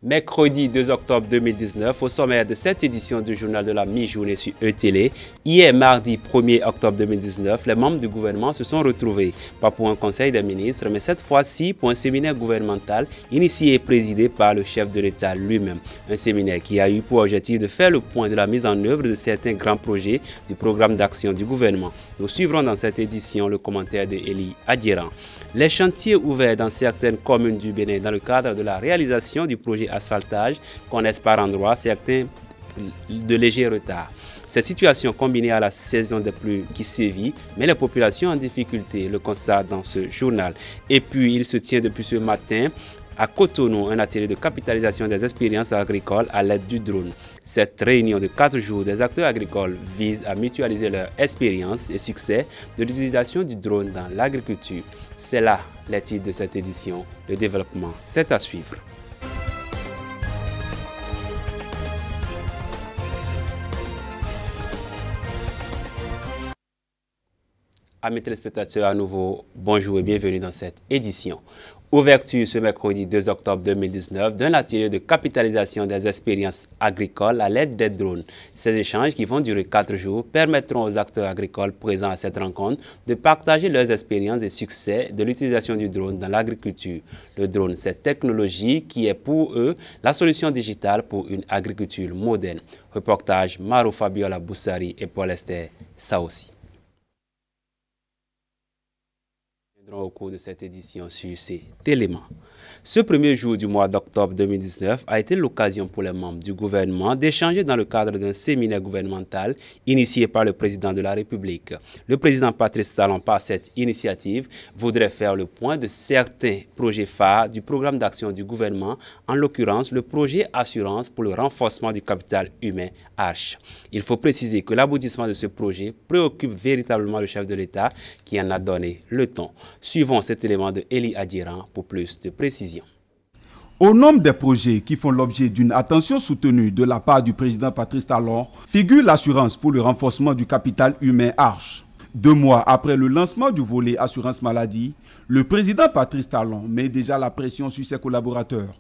Mercredi 2 octobre 2019, au sommaire de cette édition du journal de la mi-journée sur E-Télé, hier mardi 1er octobre 2019, les membres du gouvernement se sont retrouvés, pas pour un conseil des ministres, mais cette fois-ci pour un séminaire gouvernemental initié et présidé par le chef de l'État lui-même. Un séminaire qui a eu pour objectif de faire le point de la mise en œuvre de certains grands projets du programme d'action du gouvernement. Nous suivrons dans cette édition le commentaire d'Eli Adjeran. Les chantiers ouverts dans certaines communes du Bénin dans le cadre de la réalisation du projet asphaltage connaissent par endroits certains de légers retards. Cette situation combinée à la saison des pluies qui sévit met les populations en difficulté, le constat dans ce journal. Et puis il se tient depuis ce matin à Cotonou un atelier de capitalisation des expériences agricoles à l'aide du drone. Cette réunion de 4 jours des acteurs agricoles vise à mutualiser leur expérience et succès de l'utilisation du drone dans l'agriculture. C'est là les titres de cette édition. Le développement, c'est à suivre. Amis téléspectateurs, à nouveau, bonjour et bienvenue dans cette édition. Ouverture ce mercredi 2 octobre 2019 d'un atelier de capitalisation des expériences agricoles à l'aide des drones. Ces échanges qui vont durer 4 jours permettront aux acteurs agricoles présents à cette rencontre de partager leurs expériences et succès de l'utilisation du drone dans l'agriculture. Le drone, cette technologie qui est pour eux la solution digitale pour une agriculture moderne. Reportage Maro Fabiola Boussari et Paul Esther Saossi. Au cours de cette édition sur ces éléments. Ce premier jour du mois d'octobre 2019 a été l'occasion pour les membres du gouvernement d'échanger dans le cadre d'un séminaire gouvernemental initié par le président de la République. Le président Patrice Talon, par cette initiative, voudrait faire le point de certains projets phares du programme d'action du gouvernement, en l'occurrence le projet Assurance pour le renforcement du capital humain ARCH. Il faut préciser que l'aboutissement de ce projet préoccupe véritablement le chef de l'État qui en a donné le ton. Suivons cet élément de Eli Adjeran pour plus de précision. Au nombre des projets qui font l'objet d'une attention soutenue de la part du président Patrice Talon figure l'assurance pour le renforcement du capital humain ARCH. 2 mois après le lancement du volet assurance maladie, le président Patrice Talon met déjà la pression sur ses collaborateurs.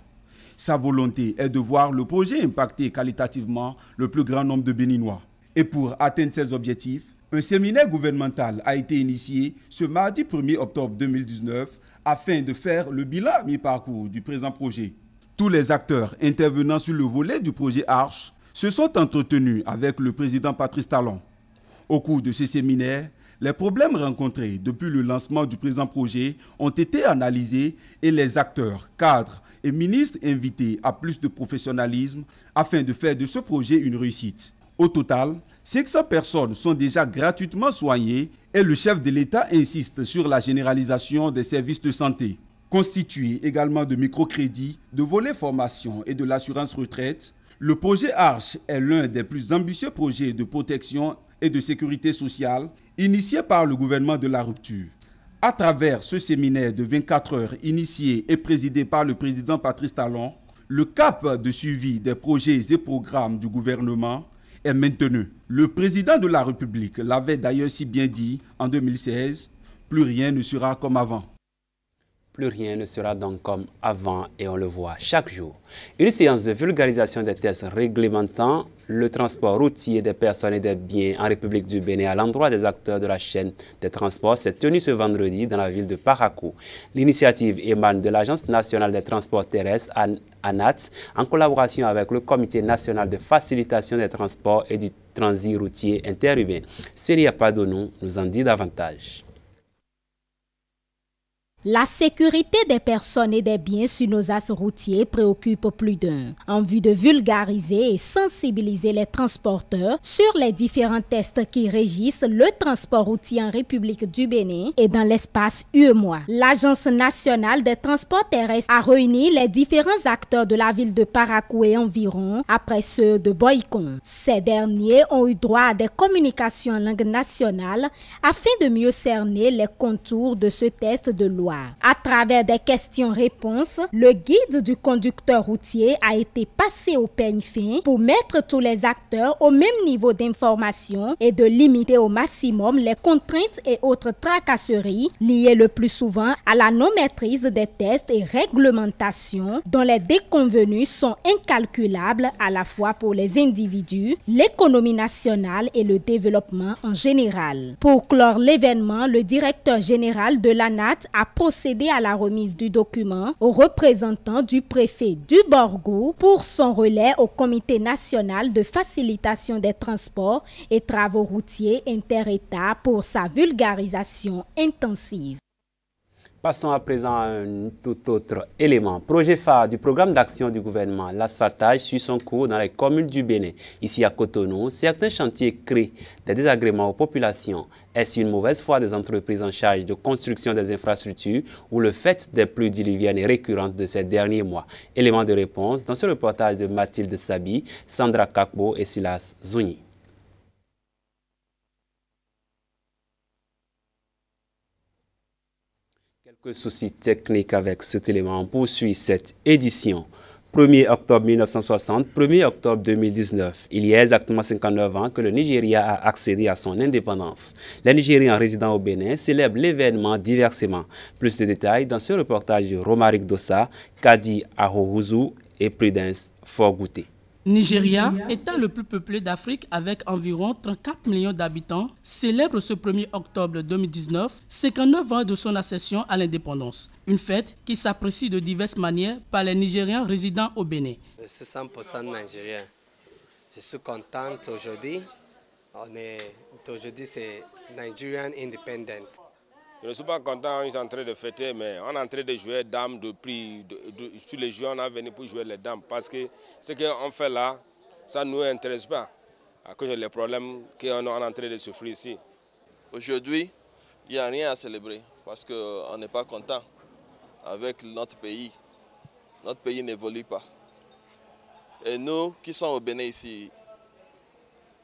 Sa volonté est de voir le projet impacter qualitativement le plus grand nombre de Béninois. Et pour atteindre ces objectifs, un séminaire gouvernemental a été initié ce mardi 1er octobre 2019 afin de faire le bilan à mi-parcours du présent projet. Tous les acteurs intervenant sur le volet du projet ARCH se sont entretenus avec le président Patrice Talon. Au cours de ce séminaire, les problèmes rencontrés depuis le lancement du présent projet ont été analysés et les acteurs, cadres et ministres invités à plus de professionnalisme afin de faire de ce projet une réussite. Au total, 500 personnes sont déjà gratuitement soignées et le chef de l'État insiste sur la généralisation des services de santé. Constitué également de microcrédits, de volets formation et de l'assurance retraite, le projet ARCH est l'un des plus ambitieux projets de protection et de sécurité sociale initié par le gouvernement de la rupture. À travers ce séminaire de 24 heures initié et présidé par le président Patrice Talon, le cap de suivi des projets et programmes du gouvernement est maintenu. Le président de la République l'avait d'ailleurs si bien dit en 2016, plus rien ne sera comme avant. Plus rien ne sera donc comme avant et on le voit chaque jour. Une séance de vulgarisation des tests réglementant le transport routier des personnes et des biens en République du Bénin à l'endroit des acteurs de la chaîne des transports s'est tenue ce vendredi dans la ville de Parakou. L'initiative émane de l'Agence nationale des transports terrestres, ANAT, en collaboration avec le Comité national de facilitation des transports et du transit routier interurbain. Célia Padonou nous en dit davantage. La sécurité des personnes et des biens sur nos axes routiers préoccupe plus d'un. En vue de vulgariser et sensibiliser les transporteurs sur les différents tests qui régissent le transport routier en République du Bénin et dans l'espace UEMOA, l'Agence nationale des transports terrestres a réuni les différents acteurs de la ville de Parakou et environ après ceux de Boycon. Ces derniers ont eu droit à des communications en langue nationale afin de mieux cerner les contours de ce test de loi loi. À travers des questions-réponses, le guide du conducteur routier a été passé au peigne fin pour mettre tous les acteurs au même niveau d'information et de limiter au maximum les contraintes et autres tracasseries liées le plus souvent à la non-maîtrise des tests et réglementations dont les déconvenues sont incalculables à la fois pour les individus, l'économie nationale et le développement en général. Pour clore l'événement, le directeur général de l'ANAT a procédé à la remise du document au représentant du préfet du Borgo pour son relais au Comité national de facilitation des transports et travaux routiers inter-États pour sa vulgarisation intensive. Passons à présent à un tout autre élément. Projet phare du programme d'action du gouvernement, l'asphaltage suit son cours dans les communes du Bénin. Ici à Cotonou, certains chantiers créent des désagréments aux populations. Est-ce une mauvaise foi des entreprises en charge de construction des infrastructures ou le fait des pluies diluviennes et récurrentes de ces derniers mois? Élément de réponse dans ce reportage de Mathilde Sabi, Sandra Kakbo et Silas Zouni. Quelques soucis techniques avec cet élément. On poursuit cette édition. 1er octobre 1960, 1er octobre 2019. Il y a exactement 59 ans que le Nigeria a accédé à son indépendance. Les Nigériens résidant au Bénin célèbrent l'événement diversement. Plus de détails dans ce reportage de Romaric Dossa, Kadi Ahohuzu et Prudence Forgouté. Nigeria, état le plus peuplé d'Afrique avec environ 34 millions d'habitants, célèbre ce 1er octobre 2019 59 ans de son accession à l'indépendance. Une fête qui s'apprécie de diverses manières par les Nigériens résidant au Bénin. Je suis 100% nigérien. Je suis contente aujourd'hui. Aujourd'hui c'est Nigerian Independent. Je ne suis pas content, ils sont en train de fêter, mais on est en train de jouer dames depuis sur les jeux, on est venu pour jouer les dames. Parce que ce qu'on fait là, ça ne nous intéresse pas, à cause des problèmes qu'on est en train de souffrir ici. Aujourd'hui, il n'y a rien à célébrer, parce qu'on n'est pas content avec notre pays. Notre pays n'évolue pas. Et nous qui sommes au Bénin ici,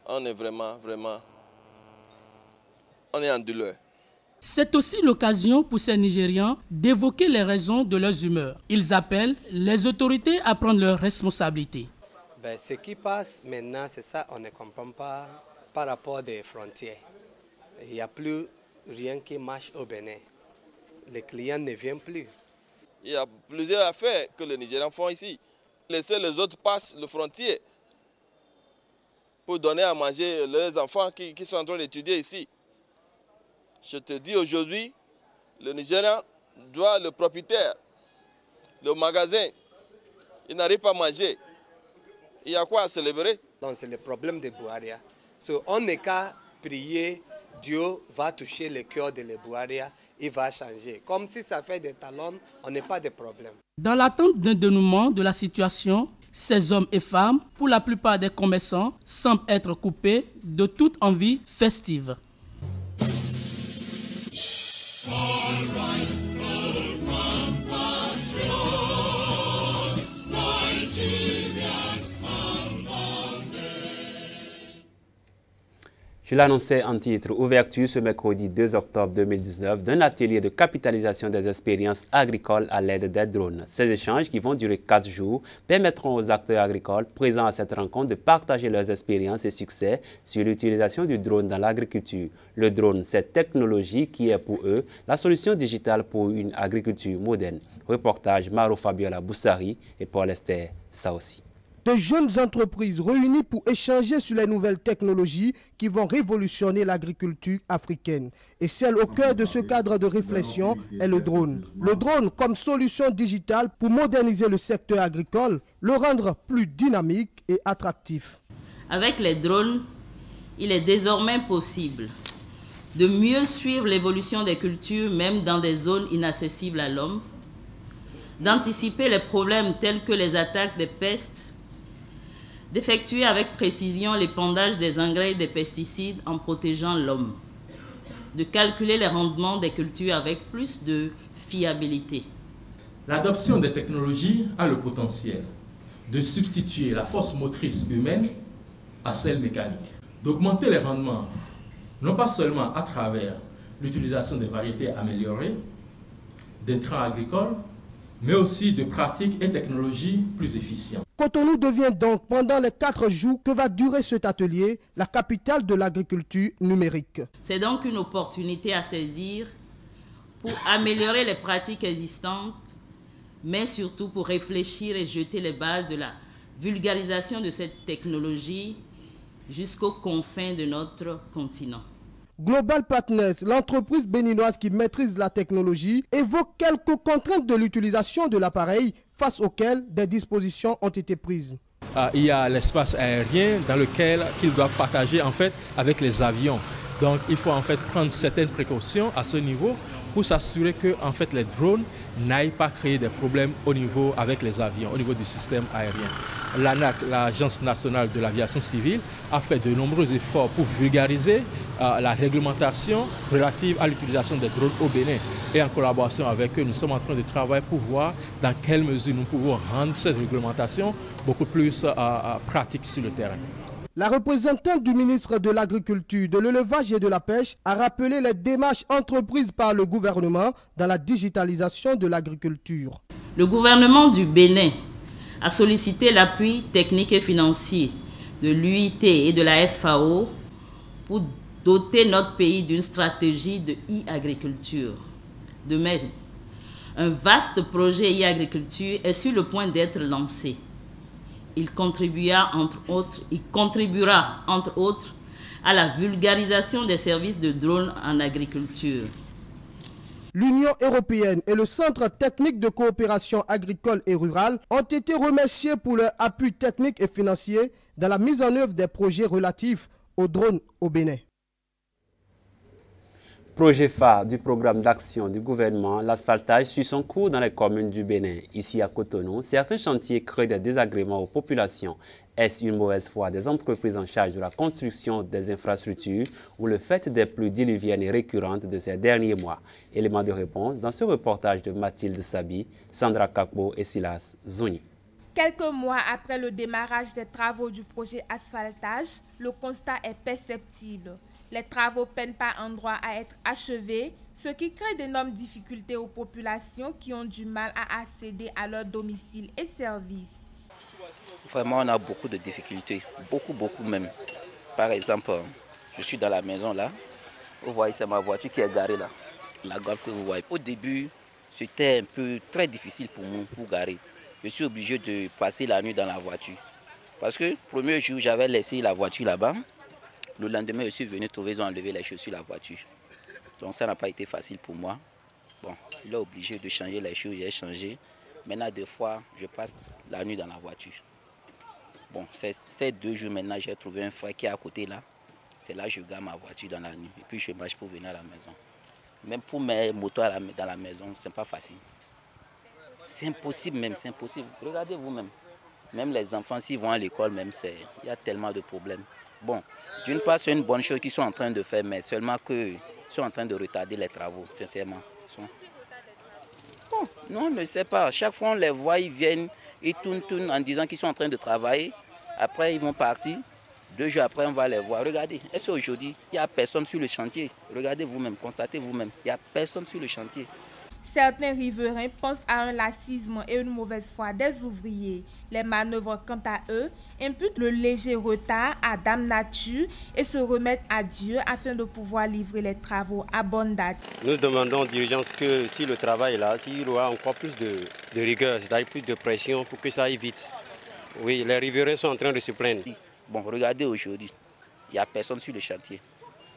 on est vraiment, on est en douleur. C'est aussi l'occasion pour ces Nigérians d'évoquer les raisons de leurs humeurs. Ils appellent les autorités à prendre leurs responsabilités. Ce qui passe maintenant, c'est ça, on ne comprend pas par rapport des frontières. Il n'y a plus rien qui marche au Bénin. Les clients ne viennent plus. Il y a plusieurs affaires que les Nigérians font ici. Laisser les autres passer les frontières pour donner à manger leurs enfants qui sont en train d'étudier ici. Je te dis aujourd'hui, le Nigérian doit le propriétaire, le magasin, il n'arrive pas à manger. Il y a quoi à célébrer? Donc c'est le problème de Bouaria. On n'est qu'à prier, Dieu va toucher le cœur de Bouaria, il va changer. Comme si ça fait des talons, on n'a pas de problème. Dans l'attente d'un dénouement de la situation, ces hommes et femmes, pour la plupart des commerçants, semblent être coupés de toute envie festive. Je l'annonçais en titre, ouverture ce mercredi 2 octobre 2019 d'un atelier de capitalisation des expériences agricoles à l'aide des drones. Ces échanges, qui vont durer 4 jours, permettront aux acteurs agricoles présents à cette rencontre de partager leurs expériences et succès sur l'utilisation du drone dans l'agriculture. Le drone, cette technologie qui est pour eux la solution digitale pour une agriculture moderne. Reportage Maro Fabiola Boussari et Paul Esther Saossi. De jeunes entreprises réunies pour échanger sur les nouvelles technologies qui vont révolutionner l'agriculture africaine. Et celle au cœur de ce cadre de réflexion est le drone. Le drone comme solution digitale pour moderniser le secteur agricole, le rendre plus dynamique et attractif. Avec les drones, il est désormais possible de mieux suivre l'évolution des cultures, même dans des zones inaccessibles à l'homme, d'anticiper les problèmes tels que les attaques des pestes, d'effectuer avec précision l'épandage des engrais et des pesticides en protégeant l'homme, de calculer les rendements des cultures avec plus de fiabilité. L'adoption des technologies a le potentiel de substituer la force motrice humaine à celle mécanique, d'augmenter les rendements, non pas seulement à travers l'utilisation des variétés améliorées, d'intrants agricoles, mais aussi de pratiques et technologies plus efficientes. Cotonou devient donc, pendant les 4 jours que va durer cet atelier, la capitale de l'agriculture numérique. C'est donc une opportunité à saisir pour améliorer les pratiques existantes, mais surtout pour réfléchir et jeter les bases de la vulgarisation de cette technologie jusqu'aux confins de notre continent. Global Partners, l'entreprise béninoise qui maîtrise la technologie, évoque quelques contraintes de l'utilisation de l'appareil face auxquelles des dispositions ont été prises. Il y a l'espace aérien dans lequel ils doivent partager en fait avec les avions. Donc il faut en fait prendre certaines précautions à ce niveau pour s'assurer que en fait les drones n'aillent pas créer des problèmes au niveau avec les avions, au niveau du système aérien. L'ANAC, l'Agence nationale de l'aviation civile, a fait de nombreux efforts pour vulgariser la réglementation relative à l'utilisation des drones au Bénin. Et en collaboration avec eux, nous sommes en train de travailler pour voir dans quelle mesure nous pouvons rendre cette réglementation beaucoup plus pratique sur le terrain. La représentante du ministre de l'Agriculture, de l'Élevage et de la Pêche a rappelé les démarches entreprises par le gouvernement dans la digitalisation de l'agriculture. Le gouvernement du Bénin a sollicité l'appui technique et financier de l'UIT et de la FAO pour doter notre pays d'une stratégie de e-agriculture. De même, un vaste projet e-agriculture est sur le point d'être lancé. Il contribuera entre autres à la vulgarisation des services de drones en agriculture. L'Union européenne et le Centre technique de coopération agricole et rurale ont été remerciés pour leur appui technique et financier dans la mise en œuvre des projets relatifs aux drones au Bénin. Projet phare du programme d'action du gouvernement, l'asphaltage suit son cours dans les communes du Bénin. Ici à Cotonou, certains chantiers créent des désagréments aux populations. Est-ce une mauvaise foi des entreprises en charge de la construction des infrastructures ou le fait des pluies diluviennes et récurrentes de ces derniers mois? Élément de réponse dans ce reportage de Mathilde Sabi, Sandra Kakbo et Silas Zoni. Quelques mois après le démarrage des travaux du projet asphaltage, le constat est perceptible. Les travaux peinent par endroits à être achevés, ce qui crée d'énormes difficultés aux populations qui ont du mal à accéder à leur domicile et services. Vraiment, on a beaucoup de difficultés, beaucoup même. Par exemple, je suis dans la maison là, vous voyez, c'est ma voiture qui est garée là, la golf que vous voyez. Au début, c'était un peu très difficile pour moi pour garer. Je suis obligé de passer la nuit dans la voiture. Parce que le premier jour, j'avais laissé la voiture là-bas. Le lendemain, je suis venu trouver, ils ont enlevé les choses sur la voiture. Donc ça n'a pas été facile pour moi. Bon, il est obligé de changer les choses, j'ai changé. Maintenant, 2 fois, je passe la nuit dans la voiture. Bon, ces 2 jours maintenant, j'ai trouvé un frère qui est à côté là. C'est là que je gare ma voiture dans la nuit. Et puis je marche pour venir à la maison. Même pour mes motos dans la maison, ce n'est pas facile. C'est impossible même, c'est impossible. Regardez vous-même. Même les enfants, s'ils vont à l'école, même, il y a tellement de problèmes. Bon, d'une part, c'est une bonne chose qu'ils sont en train de faire, mais seulement qu'ils sont en train de retarder les travaux, sincèrement. Bon, non, on ne sait pas. Chaque fois, on les voit, ils viennent, ils tournent en disant qu'ils sont en train de travailler. Après, ils vont partir. 2 jours après, on va les voir. Regardez, est-ce qu'aujourd'hui, il n'y a personne sur le chantier? Regardez vous-même, constatez vous-même. Il n'y a personne sur le chantier. Certains riverains pensent à un laxisme et une mauvaise foi des ouvriers. Les manœuvres, quant à eux, imputent le léger retard à Dame Nature et se remettent à Dieu afin de pouvoir livrer les travaux à bonne date. Nous demandons d'urgence que si le travail est là, s'il y aura encore plus de rigueur, c'est-à-dire plus de pression pour que ça aille vite. Oui, les riverains sont en train de se plaindre. Bon, regardez aujourd'hui, il n'y a personne sur le chantier.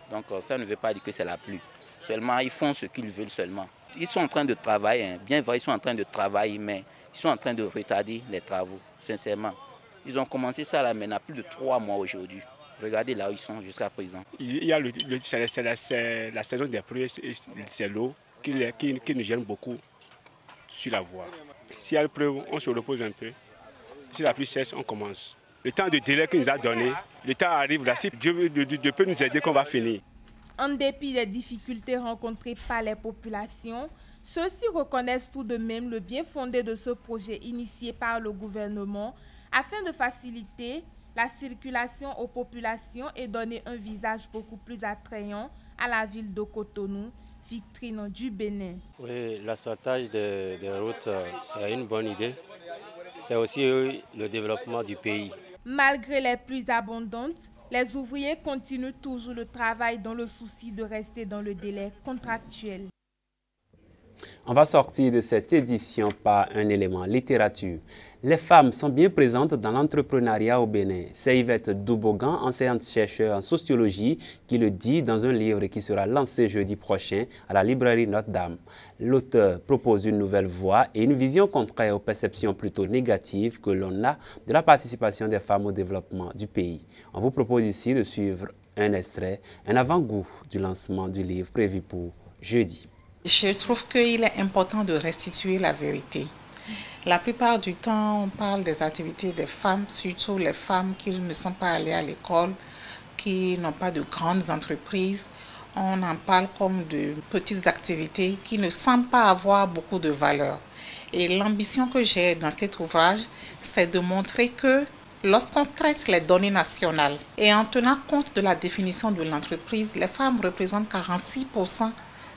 Donc ça ne veut pas dire que c'est la pluie. Seulement, ils font ce qu'ils veulent seulement. Ils sont en train de travailler, hein. Bien vrai, ils sont en train de travailler, mais ils sont en train de retarder les travaux, sincèrement. Ils ont commencé ça là maintenant plus de 3 mois aujourd'hui. Regardez là où ils sont jusqu'à présent. Il y a c'est la saison des pluies, c'est l'eau qui nous gêne beaucoup sur la voie. S'il y a le pleuve, on se repose un peu. Si la pluie cesse, on commence. Le temps de délai qu'il nous a donné, le temps arrive là. Si Dieu peut nous aider, qu'on va finir. En dépit des difficultés rencontrées par les populations, ceux-ci reconnaissent tout de même le bien fondé de ce projet initié par le gouvernement afin de faciliter la circulation aux populations et donner un visage beaucoup plus attrayant à la ville de Cotonou, vitrine du Bénin. Oui, l'asphaltage des routes, c'est une bonne idée. C'est aussi le développement du pays. Malgré les pluies abondantes, les ouvriers continuent toujours le travail dans le souci de rester dans le délai contractuel. On va sortir de cette édition par un élément littérature. Les femmes sont bien présentes dans l'entrepreneuriat au Bénin. C'est Yvette Doubogan, enseignante-chercheur en sociologie, qui le dit dans un livre qui sera lancé jeudi prochain à la librairie Notre-Dame. L'auteur propose une nouvelle voie et une vision contraire aux perceptions plutôt négatives que l'on a de la participation des femmes au développement du pays. On vous propose ici de suivre un extrait, un avant-goût du lancement du livre prévu pour jeudi. Je trouve qu'il est important de restituer la vérité. La plupart du temps, on parle des activités des femmes, surtout les femmes qui ne sont pas allées à l'école, qui n'ont pas de grandes entreprises. On en parle comme de petites activités qui ne semblent pas avoir beaucoup de valeur. Et l'ambition que j'ai dans cet ouvrage, c'est de montrer que lorsqu'on traite les données nationales et en tenant compte de la définition de l'entreprise, les femmes représentent 46%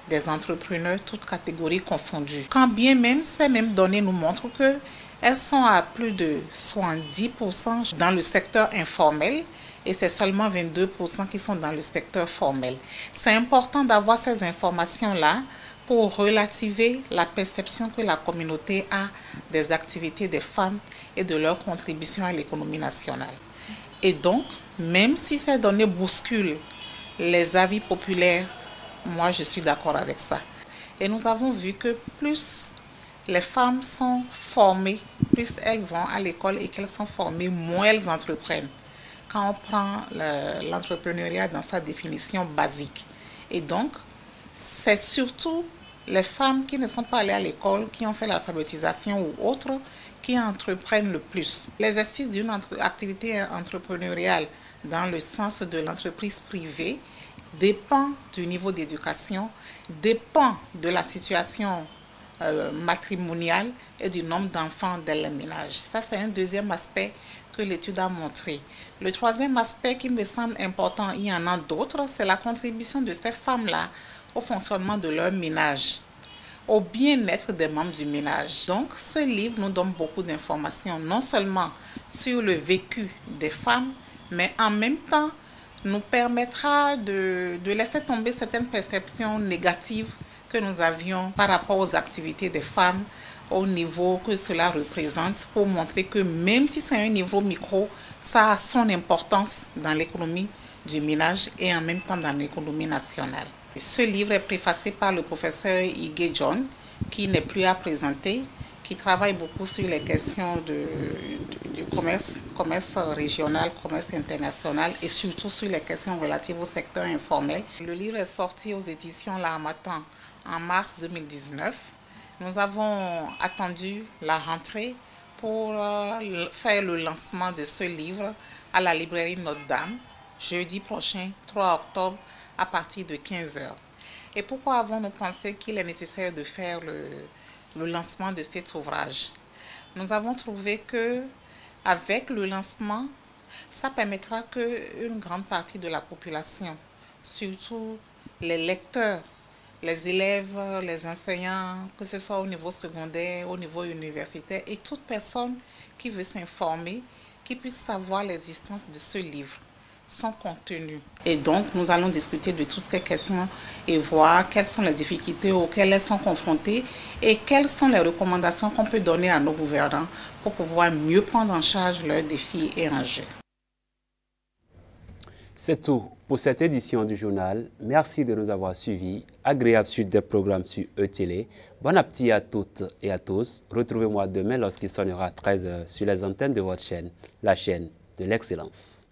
des entrepreneurs, toutes catégories confondues. Quand bien même, ces mêmes données nous montrent qu'elles sont à plus de 70% dans le secteur informel et c'est seulement 22% qui sont dans le secteur formel. C'est important d'avoir ces informations-là pour relativiser la perception que la communauté a des activités des femmes et de leur contribution à l'économie nationale. Et donc, même si ces données bousculent les avis populaires, moi, je suis d'accord avec ça. Et nous avons vu que plus les femmes sont formées, plus elles vont à l'école et qu'elles sont formées, moins elles entreprennent. Quand on prend l'entrepreneuriat dans sa définition basique. Et donc, c'est surtout les femmes qui ne sont pas allées à l'école, qui ont fait l'alphabétisation ou autres, qui entreprennent le plus. L'exercice d'une activité entrepreneuriale dans le sens de l'entreprise privée dépend du niveau d'éducation, dépend de la situation matrimoniale et du nombre d'enfants dans les ménages. Ça, c'est un deuxième aspect que l'étude a montré. Le troisième aspect qui me semble important, il y en a d'autres, c'est la contribution de ces femmes-là au fonctionnement de leur ménage, au bien-être des membres du ménage. Donc, ce livre nous donne beaucoup d'informations, non seulement sur le vécu des femmes, mais en même temps, nous permettra de laisser tomber certaines perceptions négatives que nous avions par rapport aux activités des femmes au niveau que cela représente pour montrer que même si c'est un niveau micro, ça a son importance dans l'économie du ménage et en même temps dans l'économie nationale. Ce livre est préfacé par le professeur Igué John, qui n'est plus à présenter, qui travaille beaucoup sur les questions du commerce régional, commerce international et surtout sur les questions relatives au secteur informel. Le livre est sorti aux éditions L'Harmattan en mars 2019. Nous avons attendu la rentrée pour faire le lancement de ce livre à la librairie Notre-Dame, jeudi prochain, 3 octobre, à partir de 15h. Et pourquoi avons-nous pensé qu'il est nécessaire de faire le lancement de cet ouvrage? Nous avons trouvé que avec le lancement, ça permettra qu'une grande partie de la population, surtout les lecteurs, les élèves, les enseignants, que ce soit au niveau secondaire, au niveau universitaire, et toute personne qui veut s'informer, qui puisse savoir l'existence de ce livre, son contenu. Et donc, nous allons discuter de toutes ces questions et voir quelles sont les difficultés auxquelles elles sont confrontées et quelles sont les recommandations qu'on peut donner à nos gouvernants pour pouvoir mieux prendre en charge leurs défis et enjeux. C'est tout pour cette édition du journal. Merci de nous avoir suivis. Agréable suite des programmes sur E-Télé. Bon appétit à toutes et à tous. Retrouvez-moi demain lorsqu'il sonnera 13h sur les antennes de votre chaîne, la chaîne de l'excellence.